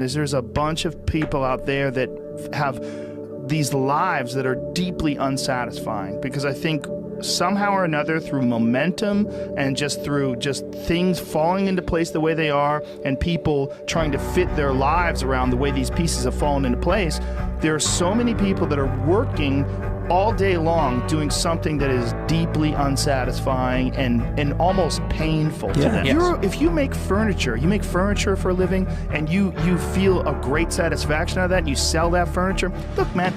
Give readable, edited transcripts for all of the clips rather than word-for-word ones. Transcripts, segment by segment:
There's a bunch of people out there that have these lives that are deeply unsatisfying, because I think somehow or another, through momentum and just through things falling into place the way they are, and people trying to fit their lives around the way these pieces have fallen into place, there are so many people that are working all day long doing something that is deeply unsatisfying and almost painful to them. If you make furniture for a living, and you feel a great satisfaction out of that, and you sell that furniture, look, man,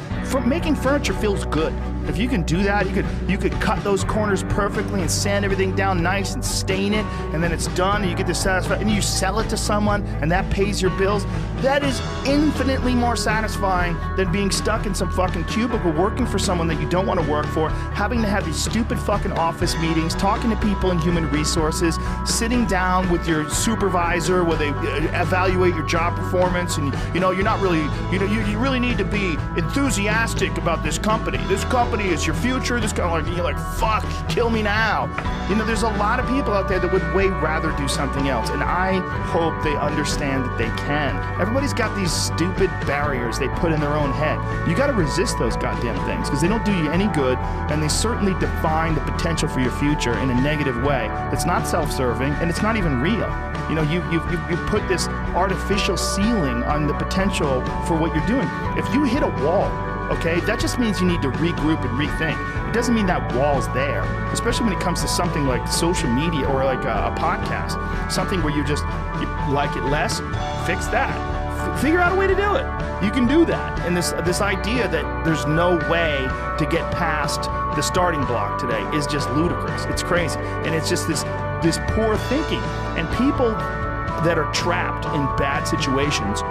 making furniture feels good. If you can do that, you could cut those corners perfectly and sand everything down nice and stain it, and then it's done, and you get the satisfaction, and you sell it to someone, and that pays your bills. That is infinitely more satisfying than being stuck in some fucking cubicle working for someone that you don't want to work for, having to have these stupid fucking office meetings, talking to people in human resources, sitting down with your supervisor where they evaluate your job performance, and you're not really, you really need to be enthusiastic about this company. This company is your future. This kind of you're like, fuck, kill me now. There's a lot of people out there that would way rather do something else, and I hope they understand that they can. Everybody's got these stupid barriers they put in their own head. You got to resist those goddamn things, because they don't do you any good, and they certainly define the potential for your future in a negative way. It's not self-serving, and it's not even real. You put this artificial ceiling on the potential for what you're doing. If you hit a wall, okay, that just means you need to regroup and rethink. It doesn't mean that wall's there, especially when it comes to something like social media or like a podcast, something where you like it less, fix that. Figure out a way to do it. You can do that. And this idea that there's no way to get past the starting block today is just ludicrous. It's crazy. And it's just this poor thinking. And people that are trapped in bad situations,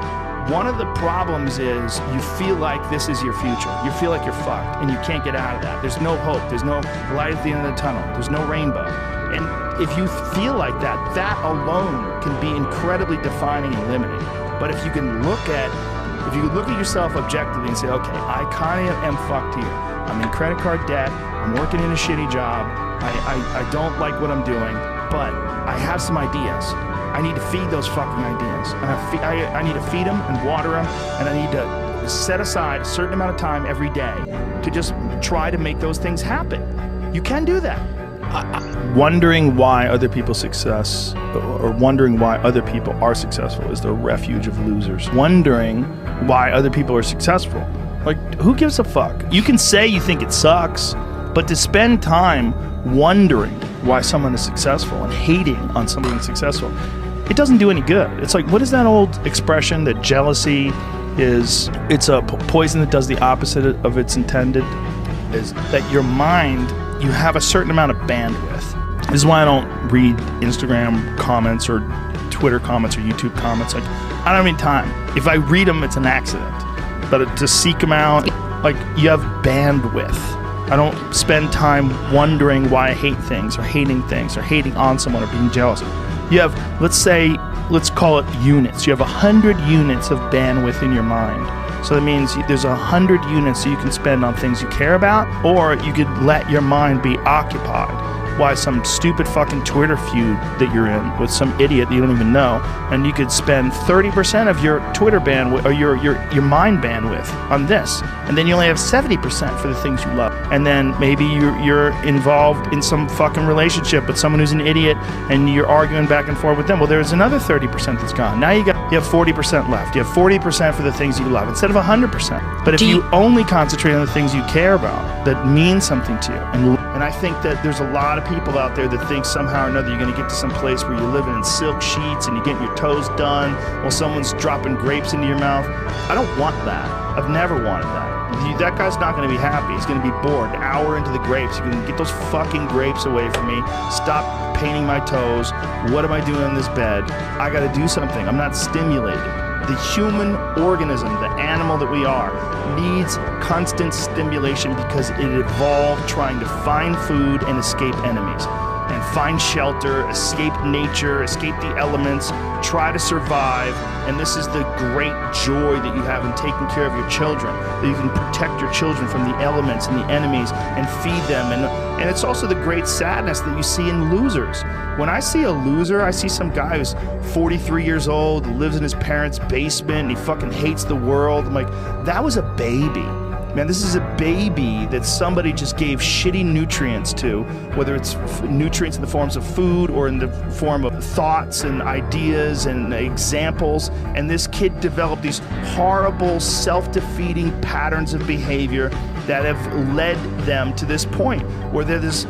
one of the problems is you feel like this is your future. You feel like you're fucked and you can't get out of that. There's no hope. There's no light at the end of the tunnel. There's no rainbow. And if you feel like that, that alone can be incredibly defining and limiting. But if you look at yourself objectively and say, okay, I kind of am fucked here. I'm in credit card debt. I'm working in a shitty job. I don't like what I'm doing, but I have some ideas. I need to feed those fucking ideas. I need to feed them and water them, and I need to set aside a certain amount of time every day to just try to make those things happen. You can do that. Wondering why other people's success, or wondering why other people are successful, is the refuge of losers. Wondering why other people are successful. Like, who gives a fuck? You can say you think it sucks, but to spend time wondering why someone is successful and hating on someone that's successful, it doesn't do any good. It's like, what is that old expression that jealousy it's a poison that does the opposite of its intended? Is that your mind, you have a certain amount of bandwidth. This is why I don't read Instagram comments or Twitter comments or YouTube comments. Like, I don't have any time. If I read them, it's an accident. But to seek them out, like, you have bandwidth. I don't spend time wondering why I hate things or hating on someone or being jealous. You have, let's call it units. You have 100 units of bandwidth in your mind. So that means there's 100 units that you can spend on things you care about, or you could let your mind be occupied by some stupid fucking Twitter feud that you're in with some idiot that you don't even know, and you could spend 30% of your Twitter bandwidth or your mind bandwidth on this, and then you only have 70% for the things you love. And then maybe you're involved in some fucking relationship with someone who's an idiot, and you're arguing back and forth with them. Well, there's another 30% that's gone. Now you have 40% left. You have 40% for the things you love instead of 100%. But if you only concentrate on the things you care about that mean something to you, and I think that there's a lot of people out there that think somehow or another you're going to get to some place where you're living in silk sheets and you're getting your toes done while someone's dropping grapes into your mouth. I don't want that. I've never wanted that. That guy's not going to be happy. He's going to be bored. An hour into the grapes, you can get those fucking grapes away from me. Stop painting my toes. What am I doing in this bed? I got to do something. I'm not stimulated. The human organism, the animal that we are, needs constant stimulation because it evolved trying to find food and escape enemies. And find shelter, escape nature, escape the elements, try to survive. And this is the great joy that you have in taking care of your children, that you can protect your children from the elements and the enemies and feed them. And it's also the great sadness that you see in losers. When I see a loser, I see some guy who's 43 years old, lives in his parents' basement, and he fucking hates the world. I'm like, that was a baby. Man, this is a baby that somebody just gave shitty nutrients to, whether it's nutrients in the forms of food or in the form of thoughts and ideas and examples. And this kid developed these horrible, self-defeating patterns of behavior that have led them to this point where they're this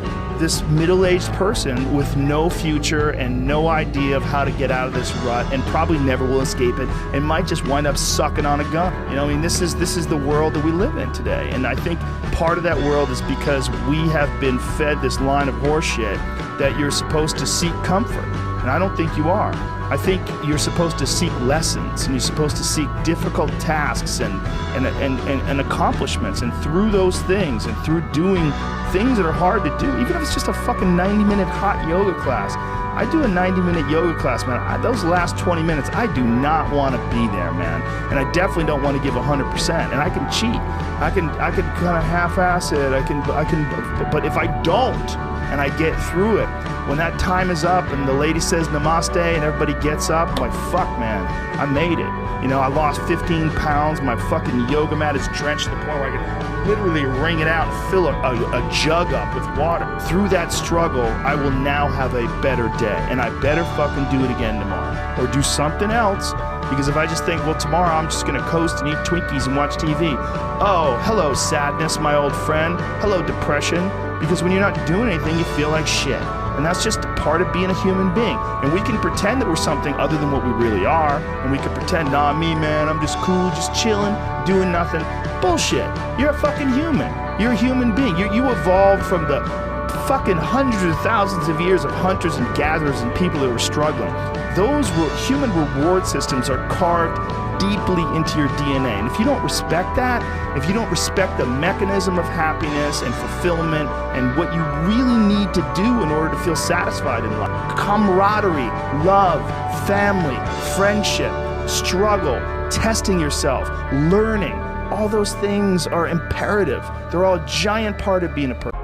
middle-aged person with no future and no idea of how to get out of this rut, and probably never will escape it, and might just wind up sucking on a gun. You know, I mean, this is the world that we live in today. And I think part of that world is because we have been fed this line of horseshit that you're supposed to seek comfort. And I don't think you are. I think you're supposed to seek lessons, and you're supposed to seek difficult tasks and accomplishments. And through those things, and through doing things that are hard to do, even if it's just a fucking 90-minute hot yoga class. I do a 90-minute yoga class, man. Those last 20 minutes, I do not want to be there, man. And I definitely don't want to give 100%. And I can cheat. I can kind of half-ass it. But if I don't, and I get through it, when that time is up and the lady says namaste and everybody gets up, I'm like, fuck, man, I made it. You know, I lost 15 pounds. My fucking yoga mat is drenched to the point where I can literally wring it out and fill a jug up with water. Through that struggle, I will now have a better day, and I better fucking do it again tomorrow or do something else. Because if I just think, well, tomorrow I'm just going to coast and eat Twinkies and watch TV. Oh, hello, sadness, my old friend. Hello, depression. Because when you're not doing anything, you feel like shit. And that's just a part of being a human being. And we can pretend that we're something other than what we really are. And we can pretend, nah, me, man, I'm just cool, just chilling, doing nothing. Bullshit. You're a fucking human. You're a human being. You evolved from the fucking hundreds of thousands of years of hunters and gatherers and people that were struggling. Those human reward systems are carved deeply into your DNA. And if you don't respect that, if you don't respect the mechanism of happiness and fulfillment and what you really need to do in order to feel satisfied in life, camaraderie, love, family, friendship, struggle, testing yourself, learning, all those things are imperative. They're all a giant part of being a person.